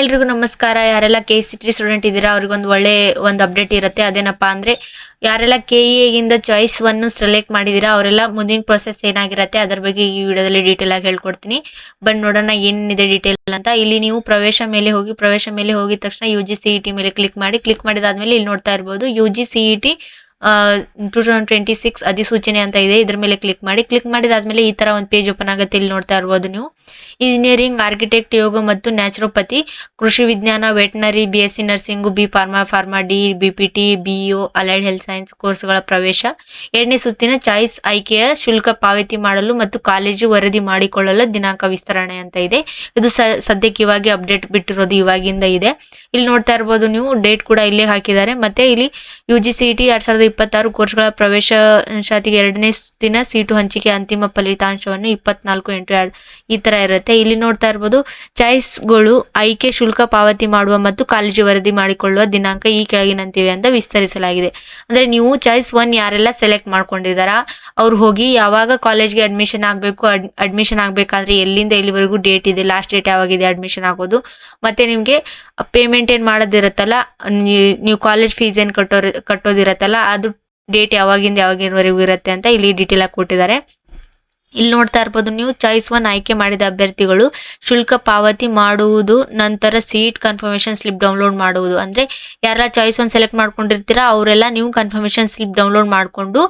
ಎಲ್ರಿಗೂ ನಮಸ್ಕಾರ. ಯಾರೆಲ್ಲ KCT ಸ್ಟೂಡೆಂಟ್ ಇದ್ದೀರಾ ಅವ್ರಿಗೊಂದು ಒಳ್ಳೆ ಒಂದು ಅಪ್ಡೇಟ್ ಇರುತ್ತೆ. ಅದೇನಪ್ಪ ಅಂದರೆ ಯಾರೆಲ್ಲ KE ಇಂದ ಚಾಯ್ಸ್ 1 ಸೆಲೆಕ್ಟ್ ಮಾಡಿದ್ದೀರಾ ಅವರೆಲ್ಲ ಮುಂದಿನ ಪ್ರೊಸೆಸ್ ಏನಾಗಿರುತ್ತೆ ಅದರ ಬಗ್ಗೆ ಈ ವಿಡಿಯೋದಲ್ಲಿ ಡೀಟೇಲ್ ಆಗಿ ಹೇಳ್ಕೊಡ್ತೀನಿ. ಬನ್ನಿ ನೋಡೋಣ ಏನಿದೆ ಡೀಟೇಲ್ ಅಂತ. ಇಲ್ಲಿ ನೀವು ಪ್ರವೇಶ ಮೇಲೆ ಹೋಗಿದ ತಕ್ಷಣ UG CET ಮೇಲೆ ಕ್ಲಿಕ್ ಮಾಡಿದಾದ್ಮೇಲೆ ಇಲ್ಲಿ ನೋಡ್ತಾ ಇರ್ಬೋದು UG CET 2026 ಅಧಿಸೂಚನೆ ಅಂತ ಇದೆ. ಇದ್ರ ಮೇಲೆ ಕ್ಲಿಕ್ ಮಾಡಿದಾದ್ಮೇಲೆ ಈ ತರ ಒಂದು ಪೇಜ್ ಓಪನ್ ಆಗುತ್ತೆ. ಇಲ್ಲಿ ನೋಡ್ತಾ ಇರ್ಬೋದು ನೀವು ಇಂಜಿನಿಯರಿಂಗ್, ಆರ್ಕಿಟೆಕ್ಟ್, ಯೋಗ ಮತ್ತು ನ್ಯಾಚುರೋಪತಿ, ಕೃಷಿ ವಿಜ್ಞಾನ, veterinary, BSc nursing, B pharma, D BPT, BO allied health science ಕೋರ್ಸ್ಗಳ ಪ್ರವೇಶ 2ನೇ ಸುತ್ತಿನ ಚಾಯ್ಸ್ ಆಯ್ಕೆಯ ಶುಲ್ಕ ಪಾವತಿ ಮಾಡಲು ಮತ್ತು ಕಾಲೇಜು ವರದಿ ಮಾಡಿಕೊಳ್ಳಲು ದಿನಾಂಕ ವಿಸ್ತರಣೆ ಅಂತ ಇದೆ. ಇದು ಸದ್ಯಕ್ಕೆ ಇವಾಗ ಅಪ್ಡೇಟ್ ಬಿಟ್ಟಿರೋದು, ಇವಾಗಿಂದ ಇದೆ. ಇಲ್ಲಿ ನೋಡ್ತಾ ಇರ್ಬೋದು ನೀವು ಡೇಟ್ ಕೂಡ ಇಲ್ಲೇ ಹಾಕಿದ್ದಾರೆ. ಮತ್ತೆ ಇಲ್ಲಿ UG CET 2026 ಕೋರ್ಸ್ಗಳ ಪ್ರವೇಶಾತಿಗೆ 2ನೇ ಸುತ್ತಿನ ಸೀಟು ಹಂಚಿಕೆ ಅಂತಿಮ ಫಲಿತಾಂಶವನ್ನು 24/8 ಈ ತರ ಇರುತ್ತೆ. ಇಲ್ಲಿ ನೋಡ್ತಾ ಇರ್ಬೋದು ಚಾಯ್ಸ್ಗಳು ಆಯ್ಕೆ ಶುಲ್ಕ ಪಾವತಿ ಮಾಡುವ ಮತ್ತು ಕಾಲೇಜು ವರದಿ ಮಾಡಿಕೊಳ್ಳುವ ದಿನಾಂಕ ಈ ಕೆಳಗಿನಂತಿವೆ ಅಂತ ವಿಸ್ತರಿಸಲಾಗಿದೆ. ಅಂದ್ರೆ ನೀವು ಚಾಯ್ಸ್ 1 ಯಾರೆಲ್ಲ ಸೆಲೆಕ್ಟ್ ಮಾಡ್ಕೊಂಡಿದಾರ ಅವ್ರು ಹೋಗಿ ಯಾವಾಗ ಕಾಲೇಜ್ಗೆ ಅಡ್ಮಿಷನ್ ಆಗಬೇಕು, ಅಡ್ಮಿಷನ್ ಆಗಬೇಕಾದ್ರೆ ಎಲ್ಲಿಂದ ಎಲ್ಲಿವರೆಗೂ ಡೇಟ್ ಇದೆ, ಲಾಸ್ಟ್ ಡೇಟ್ ಯಾವಾಗಿದೆ ಅಡ್ಮಿಷನ್ ಆಗೋದು, ಮತ್ತೆ ನಿಮಗೆ ಪೇಮೆಂಟ್ ಏನು ಮಾಡೋದಿರುತ್ತಲ್ಲ, ನೀವು ಕಾಲೇಜ್ ಫೀಸ್ ಏನು ಕಟ್ಟೋದಿರತ್ತಲ್ಲ ಅದು ಡೇಟ್ ಯಾವಾಗಿಂದ ಯಾವಾಗಿನವರೆಗೂ ಇರುತ್ತೆ ಅಂತ ಇಲ್ಲಿ ಡೀಟೇಲ್ ಆಗಿ ಕೊಟ್ಟಿದ್ದಾರೆ. ಇಲ್ಲಿ ನೋಡ್ತಾ ಇರ್ಬೋದು ನೀವು ಚಾಯ್ಸ್ 1 ಆಯ್ಕೆ ಮಾಡಿದ ಅಭ್ಯರ್ಥಿಗಳು ಶುಲ್ಕ ಪಾವತಿ ಮಾಡುವುದು, ನಂತರ ಸೀಟ್ ಕನ್ಫರ್ಮೇಷನ್ ಸ್ಲಿಪ್ ಡೌನ್ಲೋಡ್ ಮಾಡುವುದು. ಅಂದ್ರೆ ಯಾರೆಲ್ಲ ಚಾಯ್ಸ್ 1 ಸೆಲೆಕ್ಟ್ ಮಾಡ್ಕೊಂಡಿರ್ತೀರಾ ಅವರೆಲ್ಲ ನೀವು ಕನ್ಫರ್ಮೇಷನ್ ಸ್ಲಿಪ್ ಡೌನ್ಲೋಡ್ ಮಾಡಿಕೊಂಡು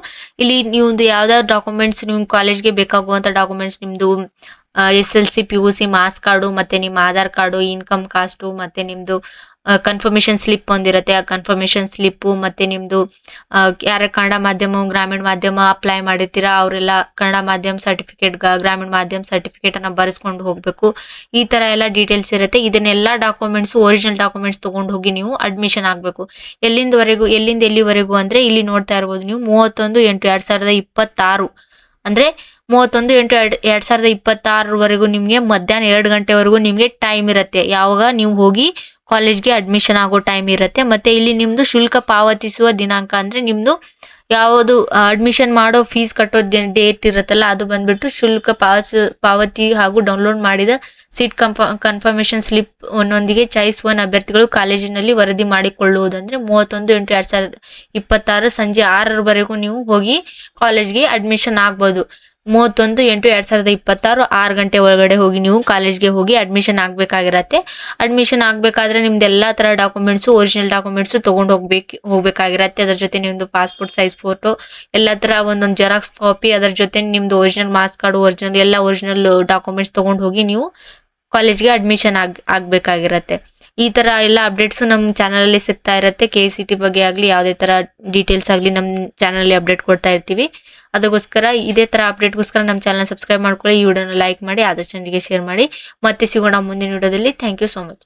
ಇಲ್ಲಿ ನೀವು ಯಾವ್ದಾದ್ರು ಡಾಕ್ಯುಮೆಂಟ್ಸ್, ನಿಮ್ಮ ಕಾಲೇಜ್ಗೆ ಬೇಕಾಗುವಂಥ ಡಾಕ್ಯುಮೆಂಟ್ಸ್, ನಿಮ್ಮದು SLC PUC ಮಾರ್ಕ್ಸ್ ಕಾರ್ಡು, ಮತ್ತೆ ನಿಮ್ಮ ಆಧಾರ್ ಕಾರ್ಡು, ಇನ್ಕಮ್ ಕಾಸ್ಟು, ಮತ್ತೆ ನಿಮ್ಮದು ಕನ್ಫರ್ಮೇಷನ್ ಸ್ಲಿಪ್ ಒಂದಿರುತ್ತೆ, ಆ ಕನ್ಫರ್ಮೇಷನ್ ಸ್ಲಿಪ್ಪು, ಮತ್ತೆ ನಿಮ್ಮದು ಯಾರ ಕನ್ನಡ ಮಾಧ್ಯಮ, ಗ್ರಾಮೀಣ ಮಾಧ್ಯಮ ಅಪ್ಲೈ ಮಾಡಿರ್ತೀರಾ ಅವರೆಲ್ಲ ಕನ್ನಡ ಮಾಧ್ಯಮ ಸರ್ಟಿಫಿಕೇಟ್, ಗ್ರಾಮೀಣ ಮಾಧ್ಯಮ ಸರ್ಟಿಫಿಕೇಟನ್ನು ಬರೆಸ್ಕೊಂಡು ಹೋಗಬೇಕು. ಈ ಥರ ಎಲ್ಲ ಡೀಟೇಲ್ಸ್ ಇರುತ್ತೆ. ಇದನ್ನೆಲ್ಲ ಡಾಕ್ಯುಮೆಂಟ್ಸ್, ಒರಿಜಿನಲ್ ಡಾಕ್ಯುಮೆಂಟ್ಸ್ ತೊಗೊಂಡು ಹೋಗಿ ನೀವು ಅಡ್ಮಿಷನ್ ಆಗಬೇಕು. ಎಲ್ಲಿಂದ ಎಲ್ಲಿವರೆಗೂ ಅಂದರೆ ಇಲ್ಲಿ ನೋಡ್ತಾ ಇರ್ಬೋದು ನೀವು 31/8/2026 ಅಂದರೆ 31/8/2026 ನಿಮಗೆ ಮಧ್ಯಾಹ್ನ 2 ಗಂಟೆವರೆಗೂ ನಿಮಗೆ ಟೈಮ್ ಇರುತ್ತೆ. ಯಾವಾಗ ನೀವು ಹೋಗಿ ಕಾಲೇಜ್ಗೆ ಅಡ್ಮಿಷನ್ ಆಗೋ ಟೈಮ್ ಇರುತ್ತೆ. ಮತ್ತೆ ಇಲ್ಲಿ ನಿಮ್ಮದು ಶುಲ್ಕ ಪಾವತಿಸುವ ದಿನಾಂಕ ಅಂದರೆ ನಿಮ್ಮದು ಯಾವುದು ಅಡ್ಮಿಷನ್ ಮಾಡೋ ಫೀಸ್ ಕಟ್ಟೋ ಡೇಟ್ ಇರುತ್ತಲ್ಲ ಅದು ಬಂದ್ಬಿಟ್ಟು ಶುಲ್ಕ ಪಾವತಿ ಹಾಗೂ ಡೌನ್ಲೋಡ್ ಮಾಡಿದ ಸೀಟ್ ಕನ್ಫರ್ಮೇಷನ್ ಸ್ಲಿಪ್ ಒಂದೊಂದಿಗೆ ಚಾಯ್ಸ್ 1 ಅಭ್ಯರ್ಥಿಗಳು ಕಾಲೇಜಿನಲ್ಲಿ ವರದಿ ಮಾಡಿಕೊಳ್ಳುವುದು. ಅಂದರೆ 31/8/2026 ಸಂಜೆ 6ರವರೆಗೂ ನೀವು ಹೋಗಿ ಕಾಲೇಜ್ಗೆ ಅಡ್ಮಿಷನ್ ಆಗ್ಬೋದು. 31/8/2026 6 ಗಂಟೆ ಒಳಗಡೆ ಹೋಗಿ ನೀವು ಕಾಲೇಜ್ಗೆ ಹೋಗಿ ಅಡ್ಮಿಷನ್ ಆಗಬೇಕಾಗಿರತ್ತೆ. ಅಡ್ಮಿಷನ್ ಆಗಬೇಕಾದ್ರೆ ನಿಮ್ದು ಎಲ್ಲ ಥರ ಡಾಕ್ಯುಮೆಂಟ್ಸು, ಒರಿಜಿನಲ್ ಡಾಕ್ಯುಮೆಂಟ್ಸು ತೊಗೊಂಡು ಹೋಗ್ಬೇಕಾಗಿರತ್ತೆ. ಅದ್ರ ಜೊತೆ ನಿಮ್ಮದು ಪಾಸ್ಪೋರ್ಟ್ ಸೈಜ್ ಫೋಟೋ, ಎಲ್ಲ ಥರ ಒಂದೊಂದು ಜೆರಾಕ್ಸ್ ಕಾಪಿ, ಅದರ ಜೊತೆ ನಿಮ್ಮದು original marks card, original documents ತೊಗೊಂಡು ಹೋಗಿ ನೀವು ಕಾಲೇಜ್ಗೆ ಅಡ್ಮಿಷನ್ ಆಗಬೇಕಾಗಿರತ್ತೆ. ಈ ಥರ ಎಲ್ಲ ಅಪ್ಡೇಟ್ಸು ನಮ್ಮ ಚಾನಲಲ್ಲಿ ಸಿಗ್ತಾ ಇರುತ್ತೆ. KCT ಬಗ್ಗೆ ಆಗಲಿ ಯಾವುದೇ ಥರ ಡೀಟೇಲ್ಸ್ ಆಗಲಿ ನಮ್ಮ ಚಾನಲಲ್ಲಿ ಅಪ್ಡೇಟ್ ಕೊಡ್ತಾ ಇರ್ತೀವಿ. ಅದಕ್ಕೋಸ್ಕರ ಇದೇ ಥರ ಅಪ್ಡೇಟ್ಗೋಸ್ಕರ ನಮ್ಮ ಚಾನಲ್ ಸಬ್ಸ್ಕ್ರೈಬ್ ಮಾಡ್ಕೊಳ್ಳಿ, ಈ ವಿಡಿಯೋನ ಲೈಕ್ ಮಾಡಿ, ಆದಷ್ಟು ಜನರಿಗೆ ಶೇರ್ ಮಾಡಿ. ಮತ್ತೆ ಸಿಗೋಣ ಮುಂದಿನ ವಿಡಿಯೋದಲ್ಲಿ. Thank you so much.